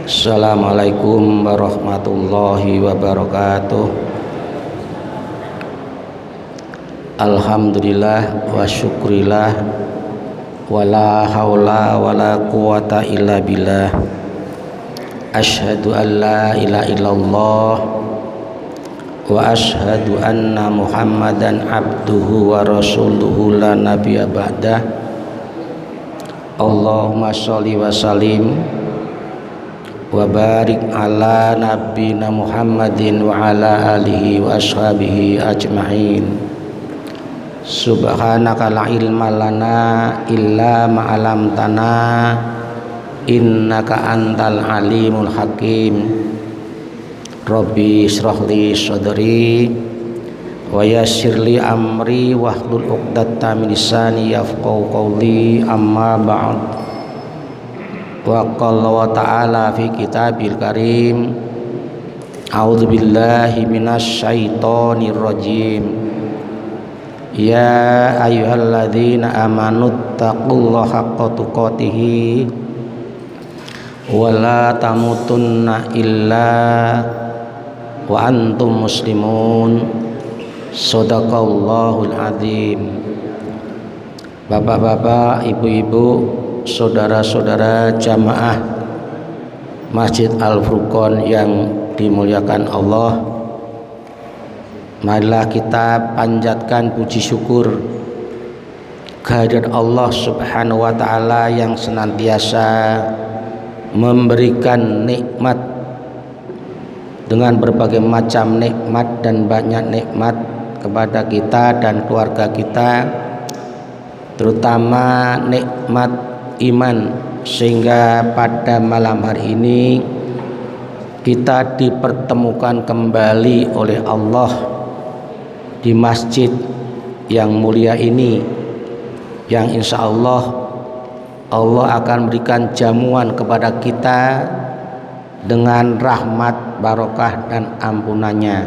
Assalamualaikum warahmatullahi wabarakatuh. Alhamdulillah wa syukrillah wala haula wala quwata illa billah. Asyhadu an la ilaha illallah wa asyhadu anna Muhammadan abduhu wa rasuluhu la nabiyya ba'dah. Allahumma sholli wa sallim wa barik ala nabiyyina Muhammadin wa ala alihi wa ashabihi ajma'in. Subhanaka la ilma lana illa ma 'allamtana innaka antal alimul hakim. Rabbi shrah li sadri wa yassir li amri wahlul 'uqdatam min lisani yafqahu qawli. Amma ba'd. Wa qala wa ta'ala fi kitabil karim, a'udzu billahi minasy syaithanir rajim. Ya ayyuhalladzina amanu taqullaha haqqa tuqatih wa la tamutunna illa wa antum muslimun. Shadaqallahul azim. Bapak-bapak, ibu-ibu, saudara-saudara jamaah Masjid Al-Furqan yang dimuliakan Allah, marilah kita panjatkan puji syukur kehadirat Allah Subhanahu wa ta'ala yang senantiasa memberikan nikmat dengan berbagai macam nikmat dan banyak nikmat kepada kita dan keluarga kita, terutama nikmat iman, sehingga pada malam hari ini kita dipertemukan kembali oleh Allah di masjid yang mulia ini, yang insya Allah akan berikan jamuan kepada kita dengan rahmat, barokah dan ampunannya.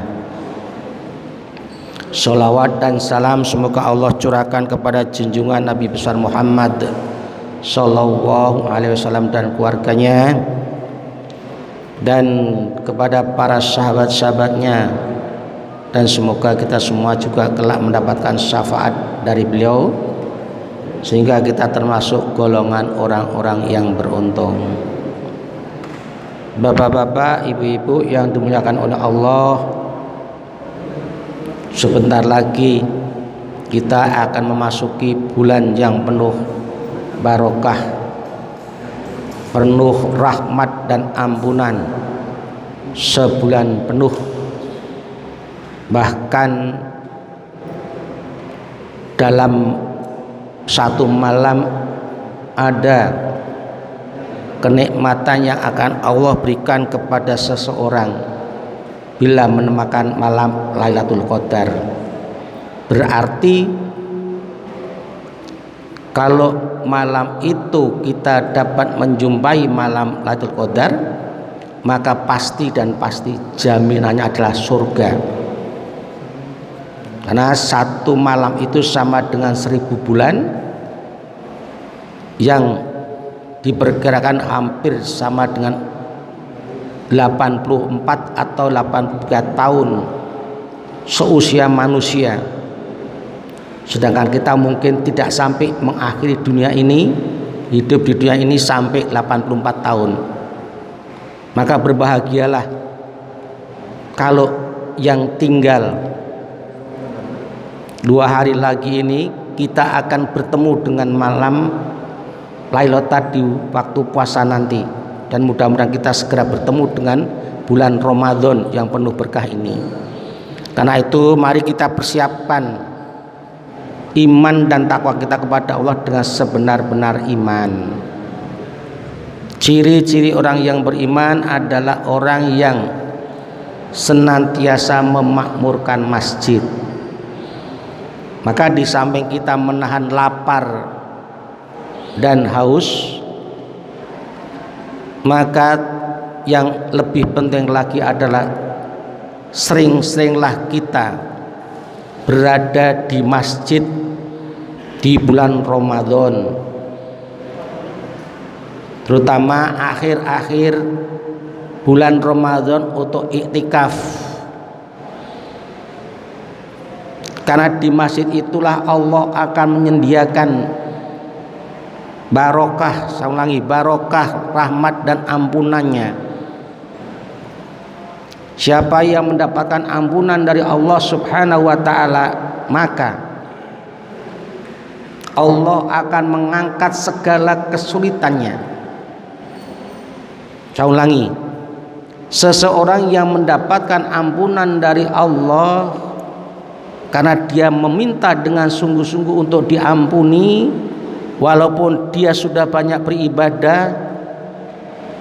Sholawat dan salam semoga Allah curahkan kepada junjungan Nabi besar Muhammad Sallallahu Alaihi Wasallam dan keluarganya, dan kepada para sahabat-sahabatnya, dan semoga kita semua juga kelak mendapatkan syafaat dari beliau, sehingga kita termasuk golongan orang-orang yang beruntung. Bapak-bapak, ibu-ibu yang dimuliakan oleh Allah, sebentar lagi kita akan memasuki bulan yang penuh barokah, penuh rahmat dan ampunan, sebulan penuh. Bahkan dalam satu malam ada kenikmatan yang akan Allah berikan kepada seseorang bila menemukan malam Lailatul Qadar. Berarti kalau malam itu kita dapat menjumpai malam Lailatul Qadar, maka pasti dan pasti jaminannya adalah surga. Karena satu malam itu sama dengan 1000 bulan, yang diperkirakan hampir sama dengan 84 atau 83 tahun seusia manusia. Sedangkan kita mungkin tidak sampai mengakhiri dunia ini, hidup di dunia ini sampai 84 tahun. Maka berbahagialah kalau yang tinggal 2 hari lagi ini kita akan bertemu dengan malam Lailatul Qadar di waktu puasa nanti, dan mudah-mudahan kita segera bertemu dengan bulan Ramadan yang penuh berkah ini. Karena itu mari kita persiapkan iman dan takwa kita kepada Allah dengan sebenar-benar iman. Ciri-ciri orang yang beriman adalah orang yang senantiasa memakmurkan masjid. Maka di samping kita menahan lapar dan haus, maka yang lebih penting lagi adalah sering-seringlah kita berada di masjid di bulan Ramadan, terutama akhir-akhir bulan Ramadan untuk iktikaf. Karena di masjid itulah Allah akan menyediakan barokah, saya ulangi, barokah, rahmat dan ampunannya. Siapa yang mendapatkan ampunan dari Allah Subhanahu wa taala, maka Allah akan mengangkat segala kesulitannya. Saya ulangi, seseorang yang mendapatkan ampunan dari Allah karena dia meminta dengan sungguh-sungguh untuk diampuni, walaupun dia sudah banyak beribadah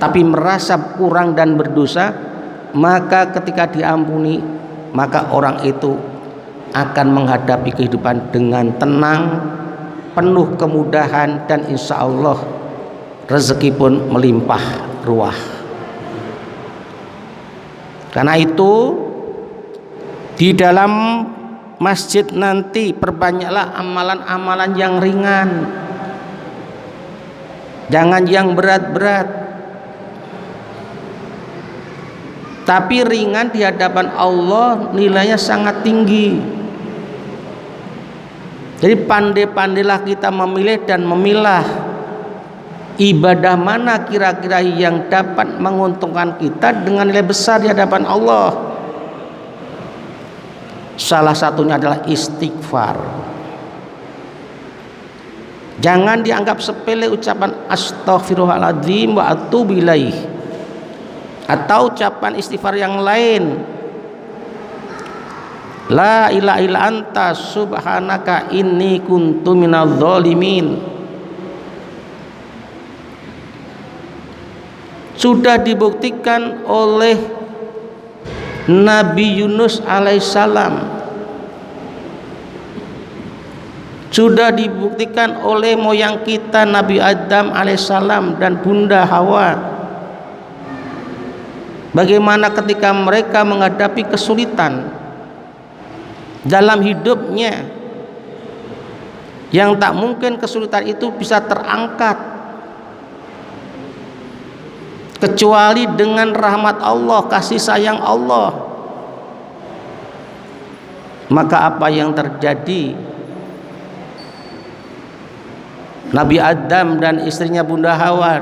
tapi merasa kurang dan berdosa, maka ketika diampuni, maka orang itu akan menghadapi kehidupan dengan tenang, penuh kemudahan, dan insya Allah rezeki pun melimpah ruah. Karena itu di dalam masjid nanti perbanyaklah amalan-amalan yang ringan, jangan yang berat-berat. Tapi ringan di hadapan Allah nilainya sangat tinggi. Jadi pandai-pandailah kita memilih dan memilah ibadah mana kira-kira yang dapat menguntungkan kita dengan nilai besar di hadapan Allah. Salah satunya adalah istighfar. Jangan dianggap sepele ucapan astaghfirullahaladzim wa atubu ilaih, atau ucapan istighfar yang lain, la ilaha illa anta subhanaka inni kuntu minadz zalimin. Sudah dibuktikan oleh Nabi Yunus alaihissalam, sudah dibuktikan oleh moyang kita Nabi Adam alaihissalam dan Bunda Hawa, bagaimana ketika mereka menghadapi kesulitan dalam hidupnya, yang tak mungkin kesulitan itu bisa terangkat kecuali dengan rahmat Allah, kasih sayang Allah. Maka apa yang terjadi? Nabi Adam dan istrinya Bunda Hawa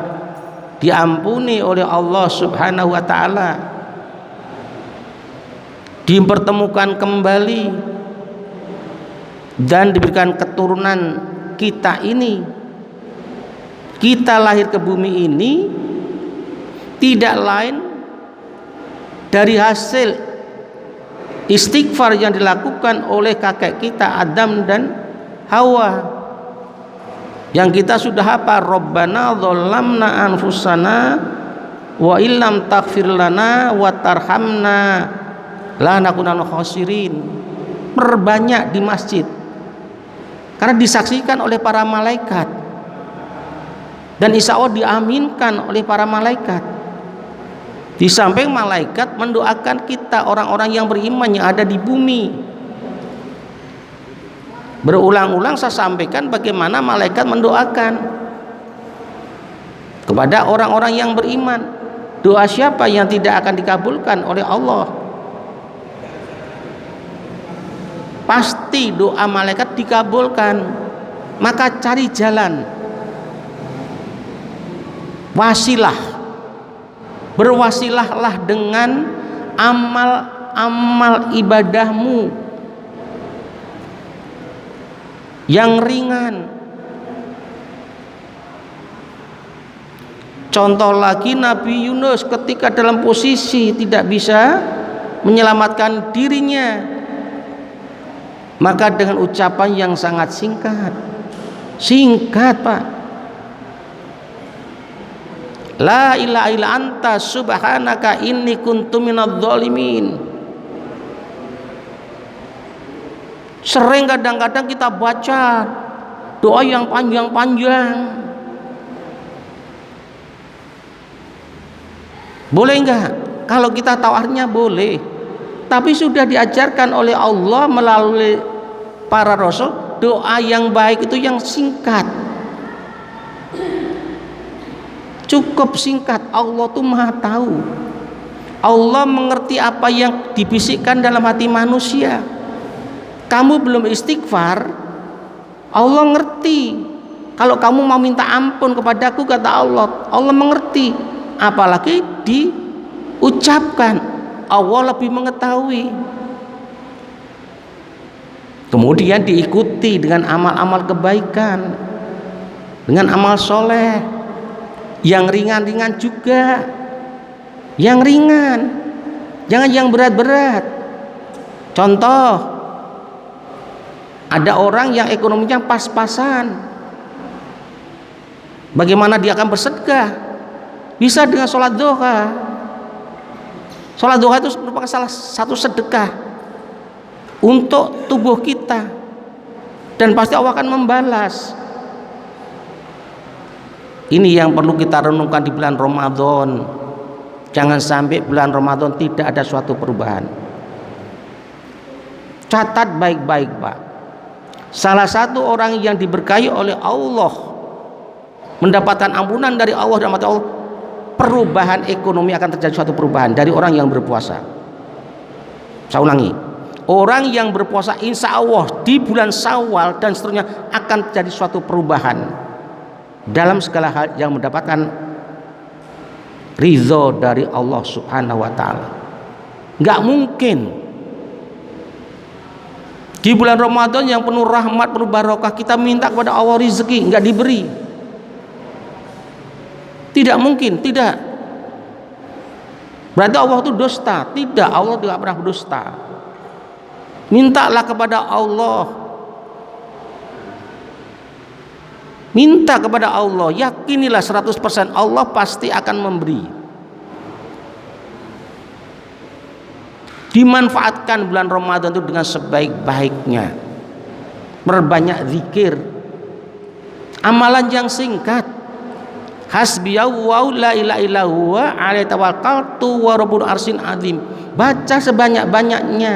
diampuni oleh Allah Subhanahu wa taala, dipertemukan kembali dan diberikan keturunan. Kita ini, kita lahir ke bumi ini tidak lain dari hasil istighfar yang dilakukan oleh kakek kita Adam dan Hawa, yang kita sudah hafal, Rabbana dzalamna anfusana wa illam taghfir lana wa tarhamna lanakunanna khasirin. Perbanyak di masjid karena disaksikan oleh para malaikat dan insya Allah diaminkan oleh para malaikat. Di samping malaikat mendoakan kita, orang-orang yang beriman yang ada di bumi. Berulang-ulang saya sampaikan bagaimana malaikat mendoakan kepada orang-orang yang beriman. Doa siapa yang tidak akan dikabulkan oleh Allah? Pasti doa malaikat dikabulkan. Maka cari jalan, wasilah, berwasilahlah dengan amal-amal ibadahmu yang ringan. Contoh lagi, Nabi Yunus ketika dalam posisi tidak bisa menyelamatkan dirinya, maka dengan ucapan yang sangat singkat Pak, la ilaha illa anta subhanaka inni kuntu minadz zalimin. Sering kadang-kadang kita baca doa yang panjang-panjang. Boleh enggak? Kalau kita tahu artinya boleh. Tapi sudah diajarkan oleh Allah melalui para rasul, doa yang baik itu yang singkat. Cukup singkat. Allah tuh Maha tahu. Allah mengerti apa yang dibisikkan dalam hati manusia. Kamu belum istighfar, Allah ngerti. Kalau kamu mau minta ampun kepadaku, kata Allah, Allah mengerti. Apalagi diucapkan, Allah lebih mengetahui. Kemudian diikuti dengan amal-amal kebaikan, dengan amal soleh yang ringan-ringan juga, yang ringan, jangan yang berat-berat. Contoh, ada orang yang ekonominya pas-pasan, bagaimana dia akan bersedekah? Bisa dengan sholat duha. Sholat duha itu merupakan salah satu sedekah untuk tubuh kita, dan pasti Allah akan membalas. Ini yang perlu kita renungkan di bulan Ramadan. Jangan sampai bulan Ramadan tidak ada suatu perubahan. Catat baik-baik, Pak. Salah satu orang yang diberkahi oleh Allah, mendapatkan ampunan dari Allah dan mata Allah, perubahan ekonomi akan terjadi, suatu perubahan dari orang yang berpuasa. Saya ulangi, orang yang berpuasa insya Allah di bulan Syawal dan seterusnya akan terjadi suatu perubahan dalam segala hal yang mendapatkan ridho dari Allah Subhanahu wa ta'ala. Nggak mungkin di bulan Ramadan yang penuh rahmat, penuh barokah, kita minta kepada Allah rezeki nggak diberi. Tidak mungkin, tidak. Berarti Allah itu dusta. Tidak, Allah tidak pernah berdusta. Mintalah kepada Allah. Minta kepada Allah, yakinilah 100% Allah pasti akan memberi. Dimanfaatkan bulan Ramadan itu dengan sebaik-baiknya. Berbanyak zikir, amalan yang singkat. Hasbiyallahu la ilaha illa huwa alaihi tawakkaltu wa rabbul arsyil azim. Baca sebanyak-banyaknya.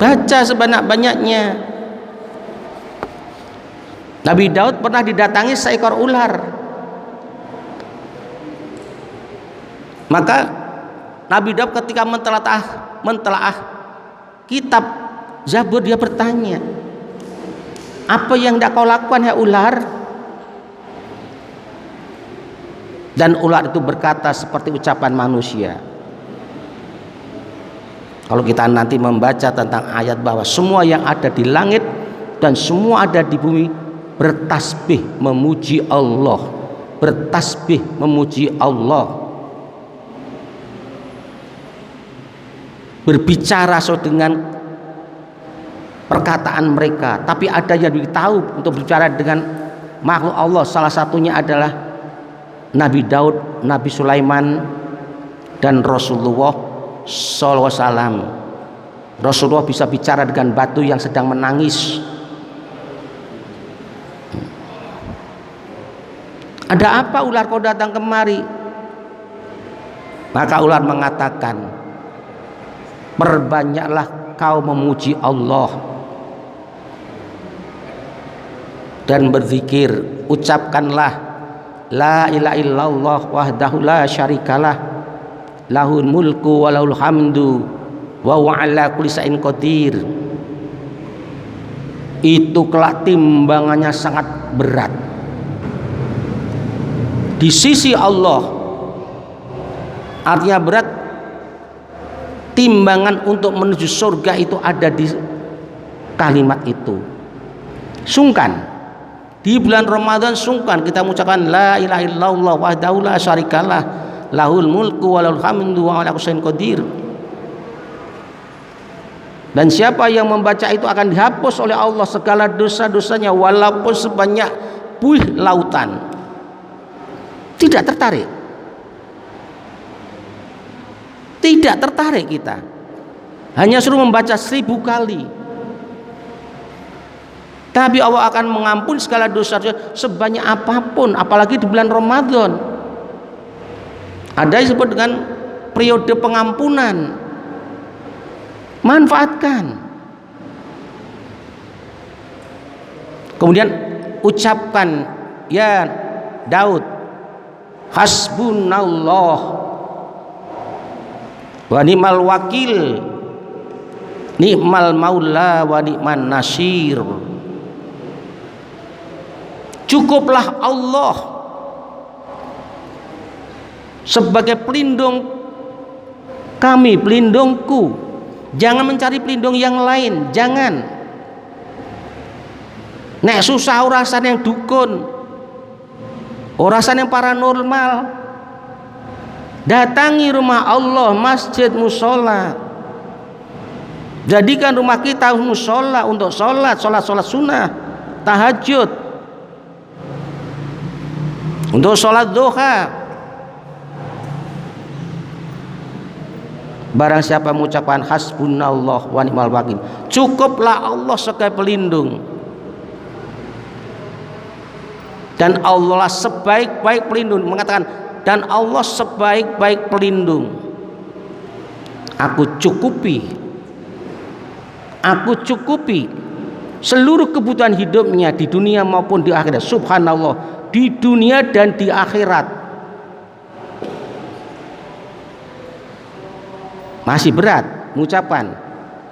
Baca sebanyak-banyaknya. Nabi Daud pernah didatangi seekor ular. Maka Nabi Daud ketika mentelaah kitab Zabur, dia bertanya, apa yang tidak kau lakukan, ya ular? Dan ular itu berkata seperti ucapan manusia. Kalau kita nanti membaca tentang ayat bahwa semua yang ada di langit dan semua ada di bumi bertasbih memuji Allah, bertasbih memuji Allah, berbicara dengan perkataan mereka. Tapi ada yang tahu untuk berbicara dengan makhluk Allah. Salah satunya adalah Nabi Daud, Nabi Sulaiman, dan Rasulullah SAW. Rasulullah bisa bicara dengan batu yang sedang menangis. Ada apa ular kau datang kemari? Maka ular mengatakan, perbanyaklah kau memuji Allah dan berzikir, ucapkanlah la ilaha illallah wahdahu la syarikalah lahul mulku wa lahul hamdu wa huwa ala kulli syai'in qadir. Itu kelak timbangannya sangat berat di sisi Allah. Artinya berat, timbangan untuk menuju surga itu ada di kalimat itu. Sungkan di bulan Ramadan, sungkan kita mengucapkan la ilaha illallah wahdahu la syarikalah lahul mulku wa lahul hamdu wa ala kulli syai'in qadir. Dan siapa yang membaca itu akan dihapus oleh Allah segala dosa-dosanya walaupun sebanyak buih lautan. Tidak tertarik, tidak tertarik kita. Hanya suruh membaca 1000 kali, tapi Allah akan mengampuni segala dosa sebanyak apapun. Apalagi di bulan Ramadan ada yang disebut dengan periode pengampunan. Manfaatkan. Kemudian ucapkan, ya Daud, Hasbunallah wa ni'mal wakil, ni'mal maula wa ni'man nasir. Cukuplah Allah sebagai pelindung kami, pelindungku. Jangan mencari pelindung yang lain, jangan. Nek susah urasan yang dukun, urasan yang paranormal, datangi rumah Allah, masjid, musola. Jadikan rumah kita musola untuk sholat sunnah, tahajud, untuk sholat duha. Barang siapa mengucapkan hasbunallah wa ni'mal wakil, cukuplah Allah sebagai pelindung. Dan Allah sebaik-baik pelindung, mengatakan dan Allah sebaik-baik pelindung. Aku cukupi seluruh kebutuhan hidupnya di dunia maupun di akhirat. Subhanallah, di dunia dan di akhirat. Masih berat mengucapkan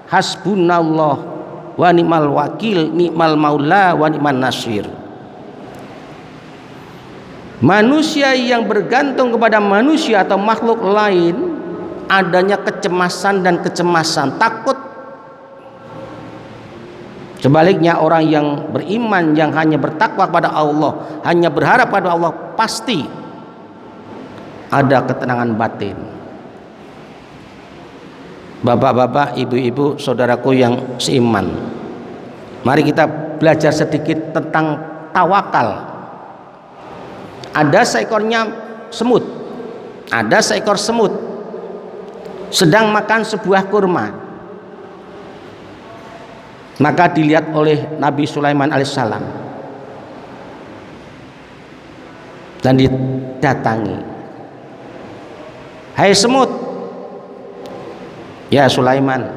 hasbunallah wa ni'mal wakil, ni'mal maula wa ni'man nasir. Manusia yang bergantung kepada manusia atau makhluk lain, adanya kecemasan dan kecemasan, takut. Sebaliknya orang yang beriman, yang hanya bertakwa kepada Allah, hanya berharap pada Allah, pasti ada ketenangan batin. Bapak-bapak, ibu-ibu, saudaraku yang seiman, mari kita belajar sedikit tentang tawakal. Ada seekornya semut, ada seekor semut sedang makan sebuah kurma. Maka dilihat oleh Nabi Sulaiman alaihissalam dan didatangi. Hai semut, ya Sulaiman,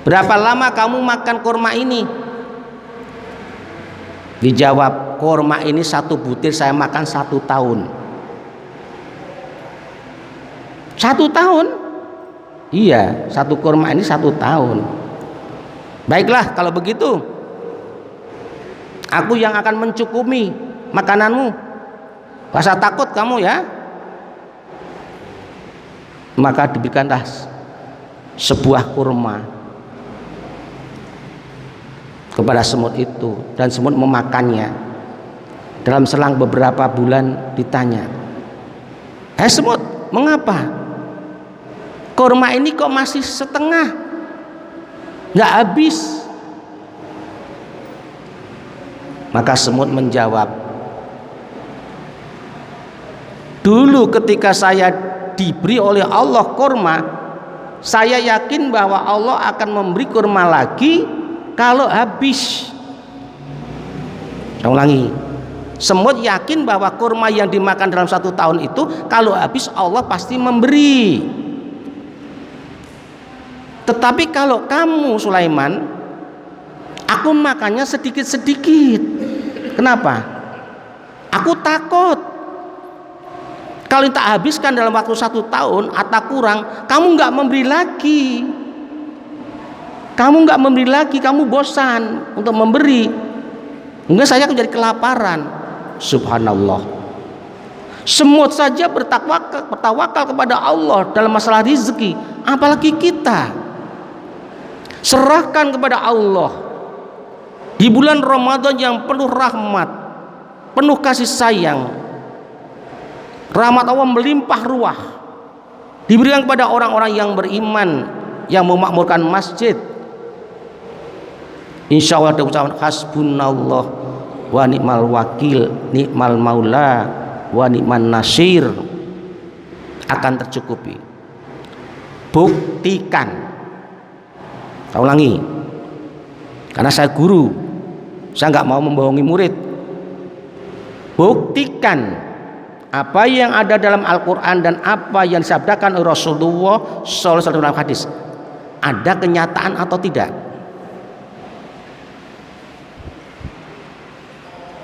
berapa lama kamu makan kurma ini? Dijawab, kurma ini 1 butir saya makan 1 tahun. 1 tahun? Iya, 1 kurma ini 1 tahun. Baiklah kalau begitu, aku yang akan mencukupi makananmu. Gak usah takut kamu ya. Maka diberikanlah sebuah kurma kepada semut itu, dan semut memakannya. Dalam selang beberapa bulan ditanya, "Hai semut, mengapa kurma ini kok masih setengah, nggak habis?" Maka semut menjawab, "Dulu ketika saya diberi oleh Allah kurma, saya yakin bahwa Allah akan memberi kurma lagi kalau habis." Saya ulangi, semut yakin bahwa kurma yang dimakan dalam 1 tahun itu kalau habis Allah pasti memberi. Tetapi kalau kamu Sulaiman, aku makannya sedikit-sedikit. Kenapa? Aku takut kalau tak habiskan dalam waktu 1 tahun atau kurang, kamu nggak memberi lagi. Kamu nggak memberi lagi, kamu bosan untuk memberi. Enggak, saya akan jadi kelaparan. Subhanallah. Semut saja bertawakal kepada Allah dalam masalah rezeki, apalagi kita. Serahkan kepada Allah di bulan Ramadan yang penuh rahmat, penuh kasih sayang. Rahmat Allah melimpah ruah, diberikan kepada orang-orang yang beriman, yang memakmurkan masjid. Insya Allah ada ucapan hasbunallah wa ni'mal wakil, ni'mal maula wa ni'man nasir, akan tercukupi. Buktikan. Saya ulangi, karena saya guru, saya nggak mau membohongi murid. Buktikan apa yang ada dalam Al-Quran dan apa yang disabdakan oleh Rasulullah SAW dalam hadis, ada kenyataan atau tidak.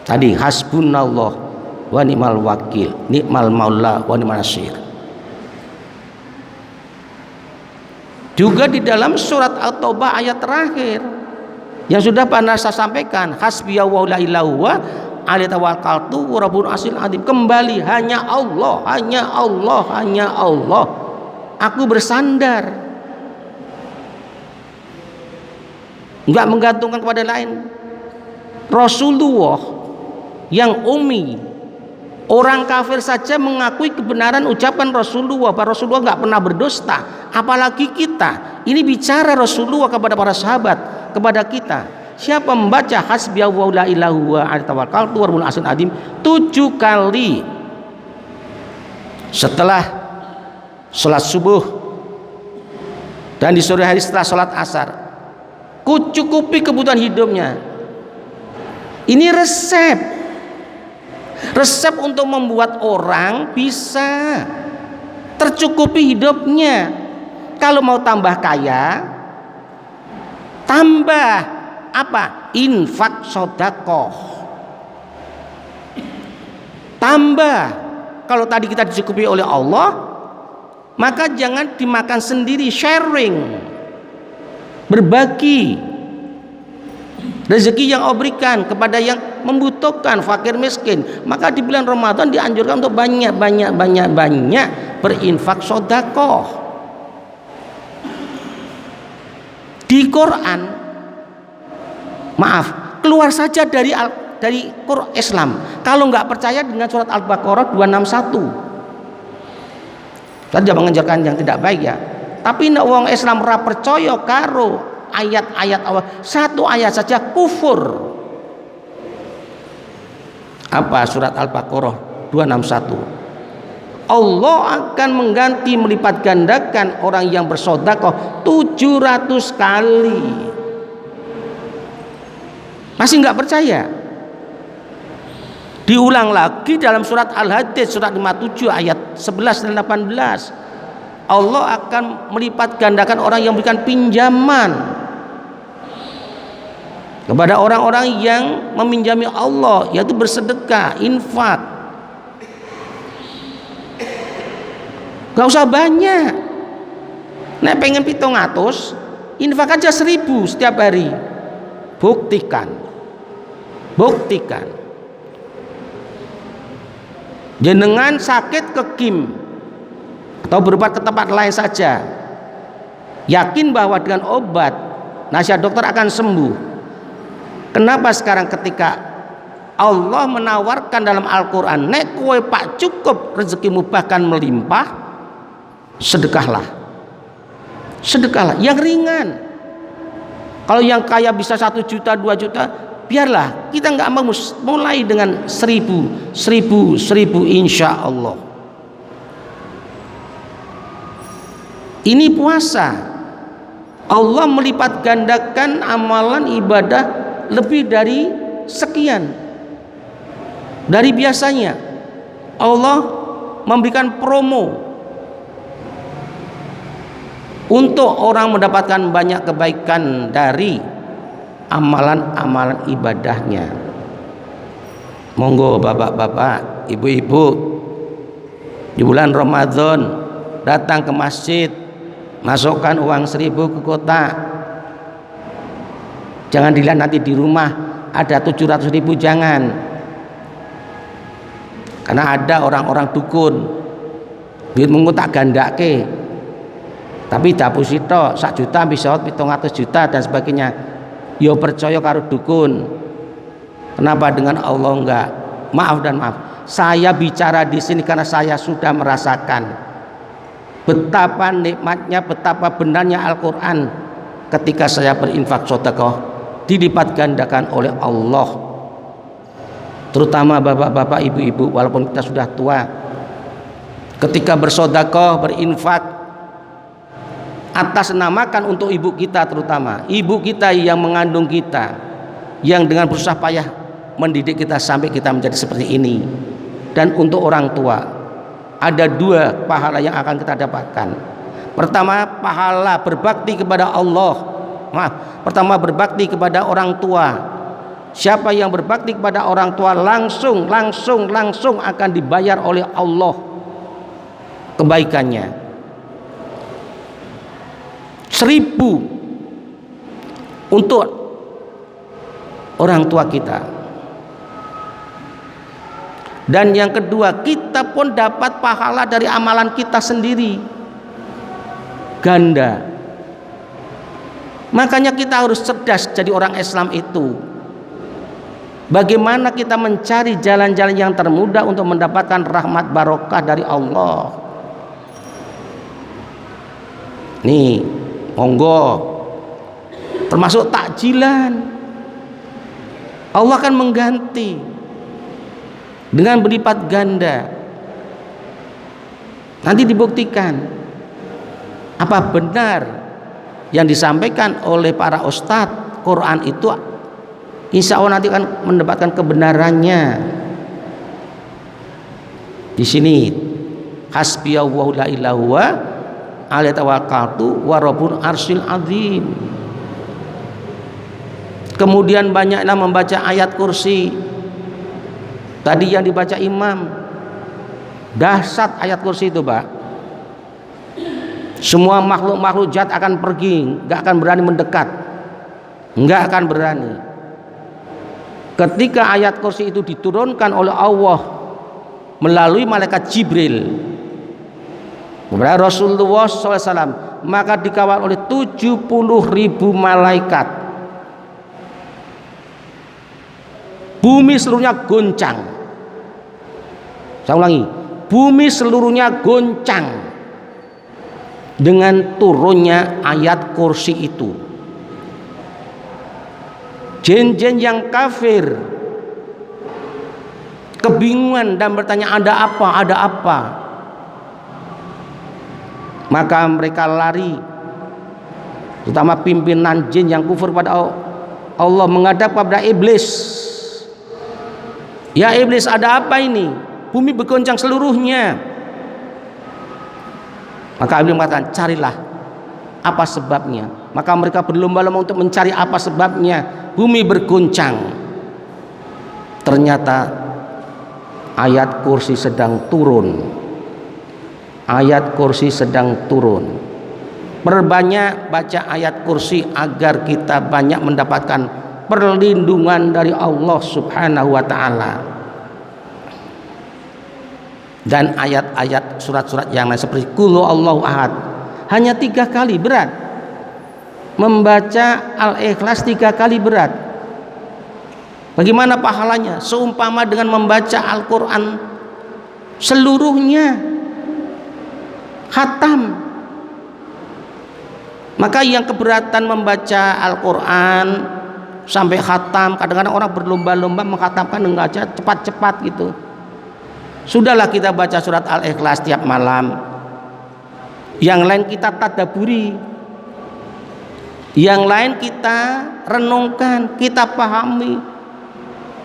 Tadi hasbunallah wa ni'mal wakil, ni'mal maula wa ni'mal nasir. Juga di dalam surat At-Taubah ayat terakhir yang sudah pernah saya sampaikan, hasbiyallahu la ilaha huwa alaihi tawakkaltu wa rabbul arsyil azim. Kembali hanya Allah, hanya Allah, hanya Allah. Aku bersandar. Enggak menggantungkan kepada lain. Rasulullah yang ummi, orang kafir saja mengakui kebenaran ucapan Rasulullah, bahwa Rasulullah enggak pernah berdusta, apalagi kita. Ini bicara Rasulullah kepada para sahabat, kepada kita. Siapa membaca hasbiyallahu la ilaha huwa alaihi tawakkaltu wa rabbul arsyil azim 7 kali setelah sholat subuh dan di sore hari setelah sholat asar, cukupi kebutuhan hidupnya. Ini resep untuk membuat orang bisa tercukupi hidupnya. Kalau mau tambah kaya, tambah apa? Infak sodakoh. Tambah. Kalau tadi kita dicukupi oleh Allah, maka jangan dimakan sendiri, sharing, berbagi rezeki yang Allah berikan kepada yang membutuhkan, fakir miskin. Maka di bulan Ramadan dianjurkan untuk banyak berinfak sodakoh. Di Quran, maaf, keluar saja dari Quran Islam. Kalau nggak percaya dengan surat Al-Baqarah 261. Saya jangan mengajarkan yang tidak baik ya. Tapi nek wong Islam ora percaya karo ayat-ayat Allah, satu ayat saja kufur. Apa surat Al-Baqarah 261? Allah akan mengganti, melipat gandakan orang yang bersedekah 700 kali. Masih nggak percaya? Diulang lagi dalam surat Al-Hadid surat 57 ayat 11 dan 18. Allah akan melipat gandakan orang yang memberikan pinjaman kepada orang-orang yang meminjami Allah, yaitu bersedekah, infak. Gak usah banyak. Nek pengen 700, infak aja 1000 setiap hari. Buktikan. Jenengan sakit ke Kim atau berobat ke tempat lain saja, yakin bahwa dengan obat nasihat dokter akan sembuh. Kenapa sekarang ketika Allah menawarkan dalam Al-Quran, nek kowe pak cukup rezekimu bahkan melimpah, sedekahlah yang ringan. Kalau yang kaya bisa 1 juta 2 juta, biarlah, kita nggak mau, mulai dengan 1000 insya Allah. Ini puasa, Allah melipat gandakan amalan ibadah lebih dari sekian dari biasanya. Allah memberikan promo untuk orang mendapatkan banyak kebaikan dari amalan-amalan ibadahnya. Monggo bapak-bapak, ibu-ibu, di bulan Ramadan datang ke masjid, masukkan uang 1000 ke kotak. Jangan dilihat nanti di rumah ada 700.000, jangan. Karena ada orang-orang dukun duit mengutak gandake, tapi dapusito 1 juta bisa 700 juta dan sebagainya. Yo percaya karo dukun. Kenapa dengan Allah enggak? Maaf dan maaf. Saya bicara di sini karena saya sudah merasakan betapa nikmatnya, betapa benarnya Al-Quran ketika saya berinfak sedekah dilipat gandakan oleh Allah. Terutama bapak-bapak, ibu-ibu, walaupun kita sudah tua, ketika bersedekah, berinfak, atas namakan untuk ibu kita, terutama ibu kita yang mengandung kita, yang dengan berusaha payah mendidik kita sampai kita menjadi seperti ini. Dan untuk orang tua ada 2 pahala yang akan kita dapatkan. Pertama, pahala berbakti kepada Allah. Pertama berbakti kepada orang tua Siapa yang berbakti kepada orang tua langsung akan dibayar oleh Allah kebaikannya 1000 untuk orang tua kita. Dan yang kedua, kita pun dapat pahala dari amalan kita sendiri, ganda. Makanya kita harus cerdas jadi orang Islam itu. Bagaimana kita mencari jalan-jalan yang termudah untuk mendapatkan rahmat barokah dari Allah. Nih, monggo, termasuk takjilan. Allah akan mengganti dengan berlipat ganda. Nanti dibuktikan apa benar yang disampaikan oleh para ustadz, Quran itu insya Allah nanti akan mendapatkan kebenarannya. Di sini hasbiyallahu la ilaha huwa alaihi tawakkaltu wa rabbul arsyil azim. Kemudian banyaklah membaca ayat kursi. Tadi yang dibaca imam, dahsyat ayat kursi itu, Pak. Semua makhluk jahat akan pergi, nggak akan berani mendekat, nggak akan berani. Ketika ayat kursi itu diturunkan oleh Allah melalui malaikat Jibril kepada Rasulullah SAW, maka dikawal oleh 70.000 malaikat. Bumi seluruhnya goncang. Saya ulangi, bumi seluruhnya goncang dengan turunnya ayat kursi itu. Jin-jin yang kafir kebingungan dan bertanya, ada apa? Maka mereka lari, terutama pimpinan jin yang kufur pada Allah, menghadap kepada iblis. Ya iblis, ada apa ini? Bumi bergoncang seluruhnya. Maka iblis mengatakan, carilah apa sebabnya. Maka mereka berlomba-lomba untuk mencari apa sebabnya bumi bergoncang. Ternyata ayat kursi sedang turun. Ayat kursi sedang turun. Perbanyak baca ayat kursi agar kita banyak mendapatkan perlindungan dari Allah Subhanahu wa ta'ala. Dan ayat-ayat surat-surat yang lain seperti Qul Allahu ahad hanya 3 kali berat. Membaca Al-Ikhlas 3 kali berat. Bagaimana pahalanya? Seumpama dengan membaca Al-Quran seluruhnya, khatam. Maka yang keberatan membaca Al-Quran sampai khatam, kadang-kadang orang berlomba-lomba menghatamkan dengan aja cepat-cepat gitu. Sudahlah kita baca surat Al-Ikhlas tiap malam. Yang lain kita tadaburi, yang lain kita renungkan, kita pahami.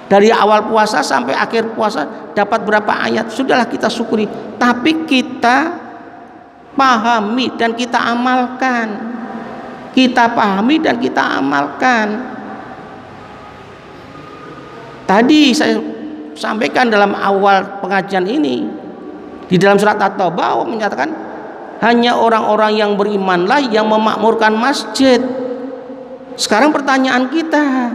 Dari awal puasa sampai akhir puasa dapat berapa ayat, sudahlah kita syukuri. Tapi kita pahami dan kita amalkan. Kita pahami dan kita amalkan. Tadi saya sampaikan dalam awal pengajian ini, di dalam surat At-Taubah menyatakan hanya orang-orang yang berimanlah yang memakmurkan masjid. Sekarang pertanyaan kita,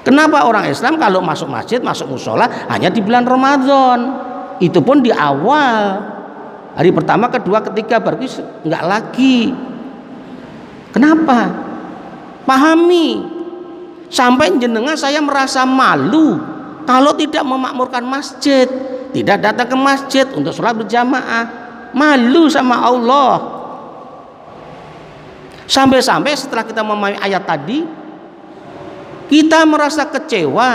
kenapa orang Islam kalau masuk masjid, masuk musola hanya di bulan Ramadan? Itu pun di awal, hari pertama, kedua, ketiga, baru enggak lagi. Kenapa? Pahami. Sampai jenengan saya merasa malu kalau tidak memakmurkan masjid, tidak datang ke masjid untuk sholat berjamaah, malu sama Allah. Sampai-sampai setelah kita memahami ayat tadi, kita merasa kecewa,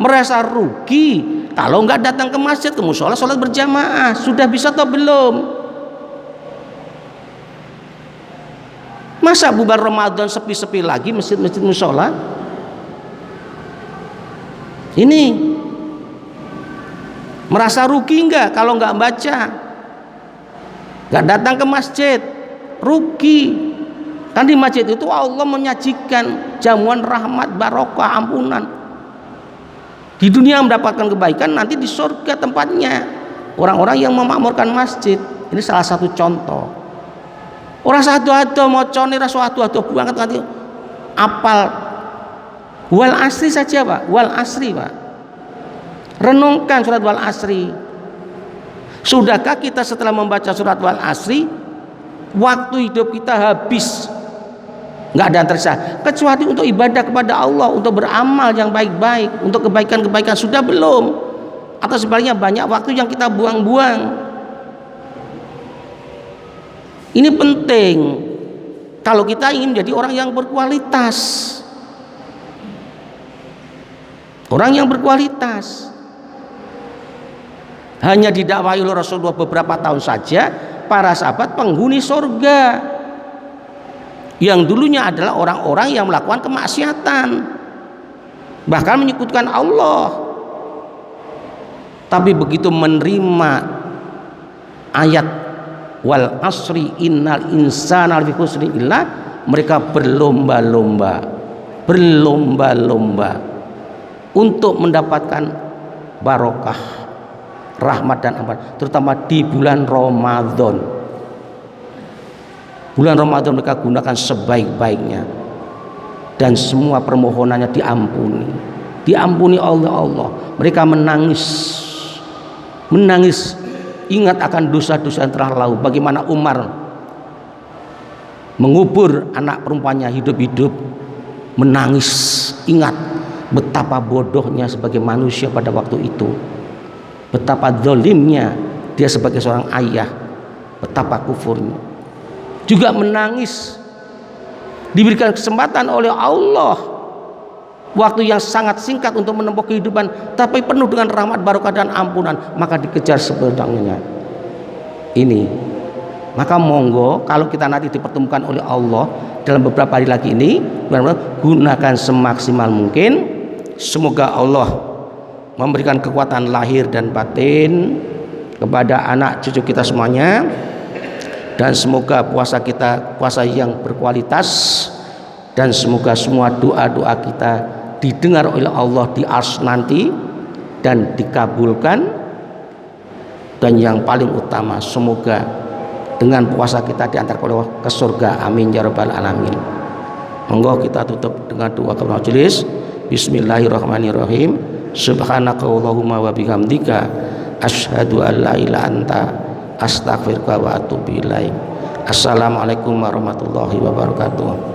merasa rugi kalau nggak datang ke masjid, ke musola, sholat berjamaah. Sudah bisa atau belum? Masa bubar Ramadan sepi-sepi lagi masjid-masjid musola? Ini merasa rugi enggak kalau enggak baca, enggak datang ke masjid? Rugi. Kan di masjid itu Allah menyajikan jamuan rahmat, barokah, ampunan. Di dunia mendapatkan kebaikan, nanti di surga tempatnya orang-orang yang memakmurkan masjid. Ini salah satu contoh. Orang satu-satu mau conir, satu-satu banget nanti apal wal asri saja Pak, wal asri Pak. Renungkan surat wal asri. Sudahkah kita setelah membaca surat wal asri, waktu hidup kita habis? Nggak ada yang tersisa kecuali untuk ibadah kepada Allah, untuk beramal yang baik-baik, untuk kebaikan-kebaikan. Sudah belum? Atau sebaliknya banyak waktu yang kita buang-buang? Ini penting kalau kita ingin menjadi orang yang berkualitas. Orang yang berkualitas. Hanya didakwahi oleh Rasulullah beberapa tahun saja para sahabat penghuni surga, yang dulunya adalah orang-orang yang melakukan kemaksiatan, bahkan menyekutukan Allah. Tapi begitu menerima ayat wal asri innal insana lafi khusrin illa, mereka berlomba-lomba untuk mendapatkan barokah, rahmat dan aman, terutama di bulan Ramadan. Bulan Ramadan mereka gunakan sebaik-baiknya, dan semua permohonannya diampuni oleh Allah. Mereka menangis ingat akan dosa-dosa yang telah lalu. Bagaimana Umar mengubur anak perempuannya hidup-hidup, menangis ingat betapa bodohnya sebagai manusia pada waktu itu, betapa zalimnya dia sebagai seorang ayah, betapa kufurnya. Juga menangis diberikan kesempatan oleh Allah waktu yang sangat singkat untuk menempuh kehidupan, tapi penuh dengan rahmat, barokah dan ampunan, maka dikejar sebelangnya. Ini maka monggo kalau kita nanti dipertemukan oleh Allah dalam beberapa hari lagi ini, gunakan semaksimal mungkin. Semoga Allah memberikan kekuatan lahir dan batin kepada anak cucu kita semuanya, dan semoga puasa kita puasa yang berkualitas, dan semoga semua doa-doa kita didengar oleh Allah di arsy nanti dan dikabulkan. Dan yang paling utama, semoga dengan puasa kita diantar oleh Allah ke surga, amin ya rabbal alamin. Monggo kita tutup dengan doa kepada majelis. Bismillahirrahmanirrahim. Subhanakallahumma wa bihamdika asyhadu an la ilaha illa anta astaghfiruka wa atubu ilaik. Assalamualaikum warahmatullahi wabarakatuh.